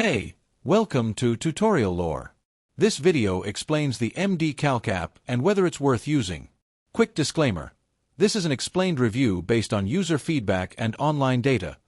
Hey, welcome to Tutorial Lore. This video explains the Mdcalc app and whether it's worth using. Quick disclaimer. This is an explained review based on user feedback and online data,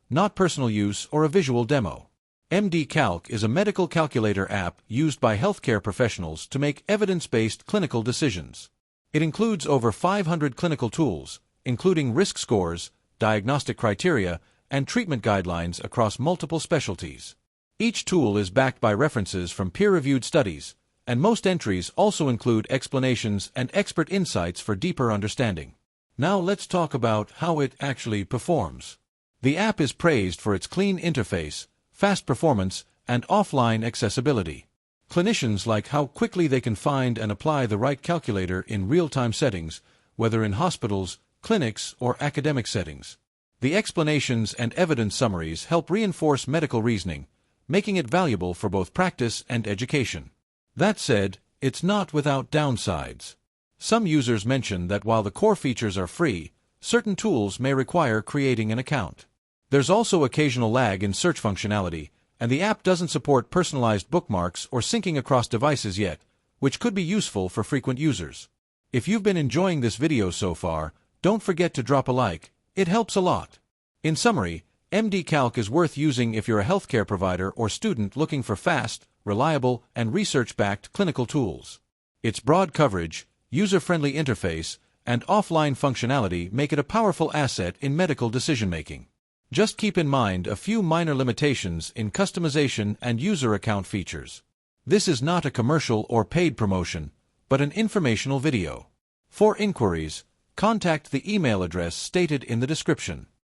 not personal use or a visual demo. Mdcalc is a medical calculator app used by healthcare professionals to make evidence-based clinical decisions. It includes over 500 clinical tools, including risk scores, diagnostic criteria, and treatment guidelines across multiple specialties. Each tool is backed by references from peer-reviewed studies, and most entries also include explanations and expert insights for deeper understanding. Now let's talk about how it actually performs. The app is praised for its clean interface, fast performance, and offline accessibility. Clinicians like how quickly they can find and apply the right calculator in real-time settings, whether in hospitals, clinics, or academic settings. The explanations and evidence summaries help reinforce medical reasoning, making it valuable for both practice and education. That said, it's not without downsides. Some users mention that while the core features are free, certain tools may require creating an account. There's also occasional lag in search functionality, and the app doesn't support personalized bookmarks or syncing across devices yet, which could be useful for frequent users. If you've been enjoying this video so far, don't forget to drop a like. It helps a lot. In summary, Mdcalc is worth using if you're a healthcare provider or student looking for fast, reliable, and research-backed clinical tools. Its broad coverage, user-friendly interface, and offline functionality make it a powerful asset in medical decision-making. Just keep in mind a few minor limitations in customization and user account features. This is not a commercial or paid promotion, but an informational video. For inquiries, contact the email address stated in the description.